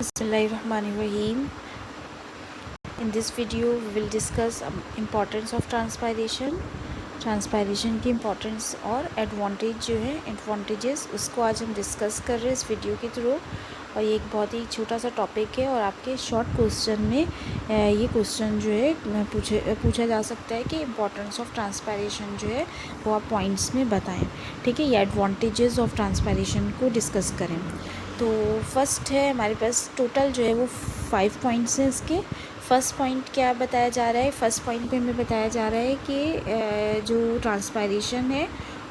Bismillahirrahmanirrahim. In this video, we will discuss importance of transpiration. Transpiration की importance और advantage जो है advantages उसको आज हम डिस्कस कर रहे हैं इस वीडियो के थ्रू। और ये एक बहुत ही छोटा सा टॉपिक है और आपके शॉर्ट क्वेश्चन में ये क्वेश्चन जो है पूछा जा सकता है कि इम्पोर्टेंस ऑफ ट्रांसपायरेशन जो है वो आप पॉइंट्स में बताएं। ठीक है, ये एडवांटेजेस ऑफ ट्रांसपायरेशन को डिस्कस करें। तो फर्स्ट है हमारे पास टोटल जो है वो 5 पॉइंट्स हैं इसके। फर्स्ट पॉइंट क्या बताया जा रहा है? फर्स्ट पॉइंट पे हमें बताया जा रहा है कि जो ट्रांसपायरेशन है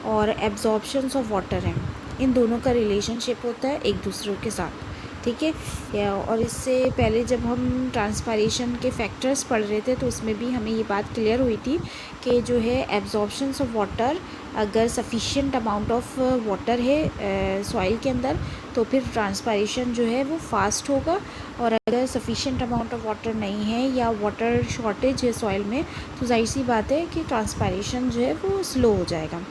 और एब्जॉर्प्शंस ऑफ वाटर है, इन दोनों का रिलेशनशिप होता है एक दूसरे के साथ। ठीक है, और इससे पहले जब हम ट्रांसपायरेशन के फैक्टर्स पढ़ रहे थे तो उसमें भी हमें ये बात क्लियर हुई थी कि जो है एब्जॉर्प्शंस ऑफ वाटर, अगर सफिशिएंट अमाउंट ऑफ वाटर है सॉइल के अंदर तो फिर ट्रांसपायरेशन जो है वो फास्ट होगा, और अगर सफिशिएंट अमाउंट ऑफ वाटर नहीं है या वाटर शॉर्टेज है सॉइल में तो जाहिर सी बात है कि ट्रांसपायरेशन जो है वो स्लो हो जाएगा।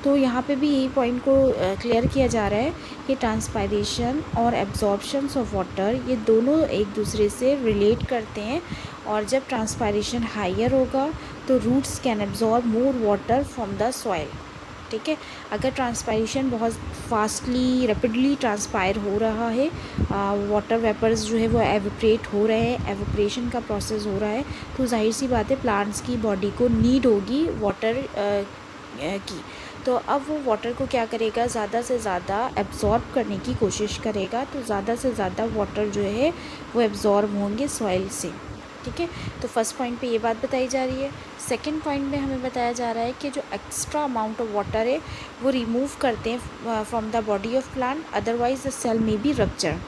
तो यहाँ पे भी यही पॉइंट को क्लियर किया जा रहा है कि ट्रांसपायरेशन और एब्जॉर्प्शंस ऑफ वाटर ये दोनों एक दूसरे से रिलेट करते हैं, और जब ट्रांसपायरेशन हायर होगा तो roots can absorb more water from the soil. ठीक है, अगर ट्रांसपायरेशन बहुत फास्टली रैपिडली ट्रांसपायर हो रहा है, वाटर वेपर्स जो है वो एवोपरेट हो रहे हैं, एवोपरेशन का प्रोसेस हो रहा है, तो जाहिर सी बात है प्लांट्स की बॉडी को नीड होगी वाटर की। तो अब वो वाटर को क्या करेगा, ज़्यादा से ज़्यादा एब्जॉर्ब करने की कोशिश करेगा, तो ज़्यादा से ज़्यादा वाटर जो है वो एब्जॉर्ब होंगे सॉइल से। ठीक है, तो फर्स्ट पॉइंट पे ये बात बताई जा रही है। सेकंड पॉइंट में हमें बताया जा रहा है कि जो एक्स्ट्रा अमाउंट ऑफ वाटर है वो रिमूव करते हैं from the body of plant, otherwise the cell may be rupture.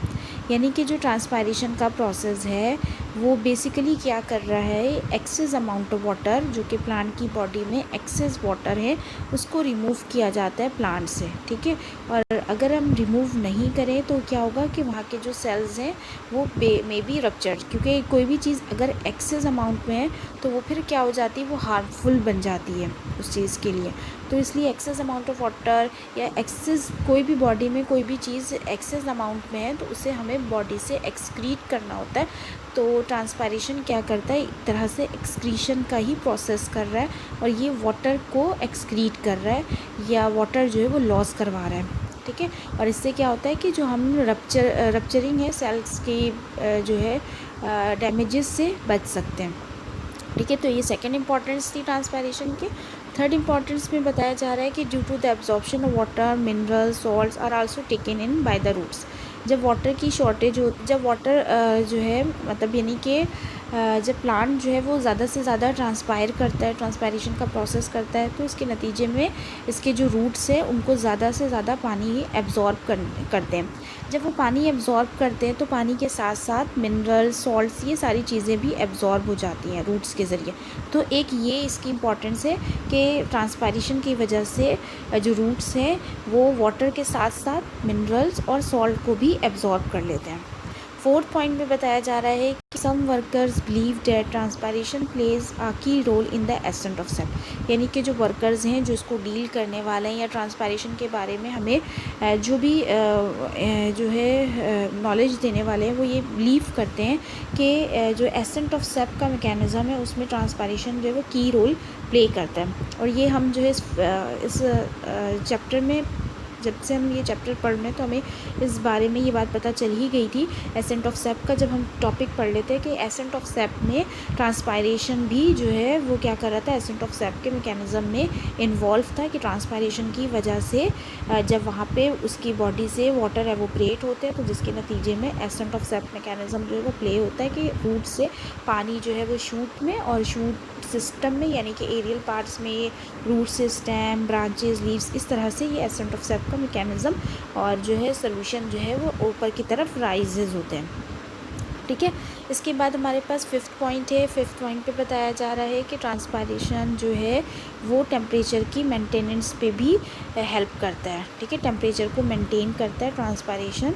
यानी कि जो ट्रांसपायरेशन का प्रोसेस है वो बेसिकली क्या कर रहा है, एक्सेस अमाउंट ऑफ वाटर जो कि प्लांट की बॉडी में एक्सेस वाटर है उसको रिमूव किया जाता है प्लांट से। ठीक है, और अगर हम रिमूव नहीं करें तो क्या होगा कि वहाँ के जो सेल्स हैं वो मे बी रप्चर्ड, क्योंकि कोई भी चीज़ अगर एक्सेस अमाउंट में है तो वो फिर क्या हो जाती है, वो हार्मफुल बन जाती है उस चीज़ के लिए। तो इसलिए एक्सेस अमाउंट ऑफ वाटर या एक्सेस कोई भी बॉडी में कोई भी चीज़ एक्सेस अमाउंट में है तो उसे हमें बॉडी से एक्सक्रीट करना होता है। तो ट्रांसपायरेशन क्या करता है, एक तरह से एक्सक्रीशन का ही प्रोसेस कर रहा है, और ये वाटर को एक्सक्रीट कर रहा है या वाटर जो है वो लॉस करवा रहा है। ठीक है, और इससे क्या होता है कि जो हम रप्चरिंग है सेल्स की जो है डैमेजेस से बच सकते हैं। ठीक है, तो ये सेकंड इंपॉर्टेंस थी ट्रांसपायरेशन की। थर्ड इंपॉर्टेंस में बताया जा रहा है कि due to the absorption of water mineral salts are also taken in by the roots. जब वाटर की शॉर्टेज हो, जब वाटर जो है मतलब यानी कि जब प्लांट जो है वो ज़्यादा से ज़्यादा ट्रांसपायर करता है, ट्रांसपायरेशन का प्रोसेस करता है, तो इसके नतीजे में इसके जो रूट्स हैं उनको ज़्यादा से ज़्यादा पानी एब्जॉर्ब करते हैं। जब वो पानी एब्जॉर्ब करते हैं तो पानी के साथ साथ मिनरल सॉल्ट्स ये सारी चीज़ें भी एब्जॉर्ब हो जाती हैं रूट्स के ज़रिए। तो एक ये इसकी इम्पॉर्टेंस है कि ट्रांसपायरेशन की वजह से जो रूट्स हैं वो वाटर के साथ साथ मिनरल्स और सॉल्ट को भी एब्जॉर्ब कर लेते हैं। फोर्थ पॉइंट में बताया जा रहा है कि some workers believe that transpiration plays a key role in the ascent of cell. यानी कि जो वर्कर्स हैं जो इसको डील करने वाले हैं या ट्रांसपायरेशन के बारे में हमें जो भी जो है नॉलेज देने वाले हैं वो ये बिलीव करते हैं कि जो एसेंट ऑफ सेप का मैकेनिज़्म है उसमें ट्रांसपायरेशन जो है वो की रोल प्ले करता है। और ये हम जो है इस चैप्टर में जब से हम ये चैप्टर पढ़ रहे हैं तो हमें इस बारे में ये बात पता चल ही गई थी एसेंट ऑफ सेप का, जब हम टॉपिक पढ़ लेते हैं कि एसेंट ऑफ सेप में ट्रांसपायरेशन भी जो है वो क्या कर रहा था, एसेंट ऑफ सेप के मैकेनिज़्म में इन्वॉल्व था कि ट्रांसपायरेशन की वजह से जब वहाँ पे उसकी बॉडी से वाटर एवोपरेट होते हैं तो जिसके नतीजे में एसेंट ऑफ सेप मैकेनिज़्म जो है वो प्ले होता है कि रूट से पानी जो है वो शूट में और शूट सिस्टम में यानी कि एरियल पार्ट्स में रूट से स्टेम ब्रांचेस लीव्स इस तरह से ये एसेंट ऑफ सेप का मैकेनिज़्म और जो है सोल्यूशन जो है वो ऊपर की तरफ राइजेज होते हैं। ठीक है, इसके बाद हमारे पास फिफ्थ पॉइंट है। फिफ्थ पॉइंट पे बताया जा रहा है कि ट्रांसपायरेशन जो है वो टेम्परेचर की मेंटेनेंस पे भी हेल्प करता है। ठीक है, टेम्परेचर को मेंटेन करता है ट्रांसपायरेशन,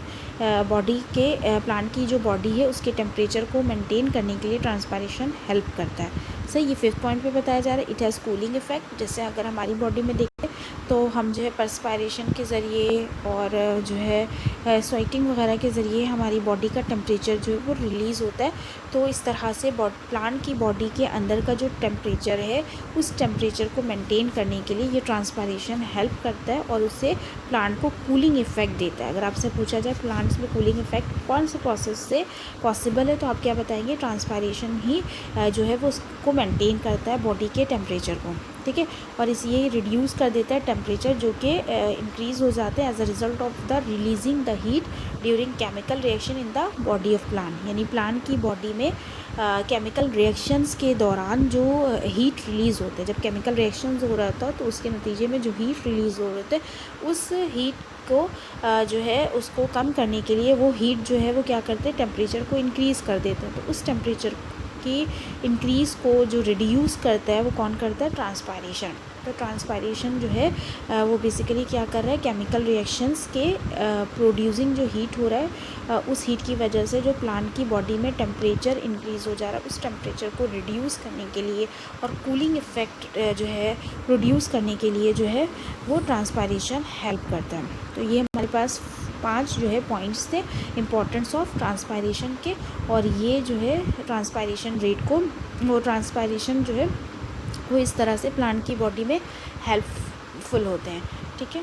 बॉडी के प्लांट की जो बॉडी है उसके टेम्परेचर को मेंटेन करने के लिए ट्रांसपायरेशन हेल्प करता है। सही, ये फिफ्थ पॉइंट पे बताया जा रहा है। इट हैज़ कूलिंग इफेक्ट, जैसे अगर हमारी बॉडी में देखें तो हम जो है पर्सपायरेशन के ज़रिए और जो है स्वेटिंग वगैरह के ज़रिए हमारी बॉडी का टेम्परेचर जो है वो रिलीज़ होता है। तो इस तरह से प्लांट की बॉडी के अंदर का जो टेम्परेचर है उस टेम्परेचर को मेंटेन करने के लिए ये ट्रांसपायरेशन हेल्प करता है और उससे प्लांट को कूलिंग इफ़ेक्ट देता है। अगर आपसे पूछा जाए प्लांट्स में कूलिंग इफ़ेक्ट कौन से प्रोसेस से पॉसिबल है, तो आप क्या बताएंगे? ट्रांसपायरेशन ही जो है वो उसको मेंटेन करता है बॉडी के टेम्परेचर को, ठीक है। और ये रिड्यूस कर देता है टेम्परेचर जो कि इंक्रीज़ हो जाते हैं as a result of the releasing the heat during chemical reaction in the body of plant. यानी प्लांट की बॉडी में केमिकल रिएक्शंस के दौरान जो हीट रिलीज़ होते हैं, जब केमिकल रिएक्शंस हो रहा था तो उसके नतीजे में जो हीट रिलीज़ हो रहे थे उस हीट को जो है उसको कम करने के लिए वो हीट जो है वो क्या करते हैं, टेम्परेचर को इंक्रीज़ कर देते हैं। तो उस टेम्परेचर की इंक्रीज़ को जो रिड्यूस करता है वो कौन करता है? ट्रांसपायरेशन। तो ट्रांसपायरेशन जो है वो बेसिकली क्या कर रहा है, केमिकल रिएक्शंस के प्रोड्यूसिंग जो हीट हो रहा है उस हीट की वजह से जो प्लांट की बॉडी में टेम्परेचर इंक्रीज़ हो जा रहा है उस टेम्परेचर को रिड्यूस करने के लिए और कूलिंग इफ़ेक्ट जो है प्रोड्यूस करने के लिए जो है वो ट्रांसपायरेशन हेल्प करता है। तो ये हमारे पास 5 जो है पॉइंट्स थे इम्पोर्टेंस ऑफ ट्रांसपायरेशन के, और ये जो है ट्रांसपायरेशन रेट को वो ट्रांसपायरेशन जो है वो इस तरह से प्लांट की बॉडी में हेल्पफुल होते हैं, ठीक है।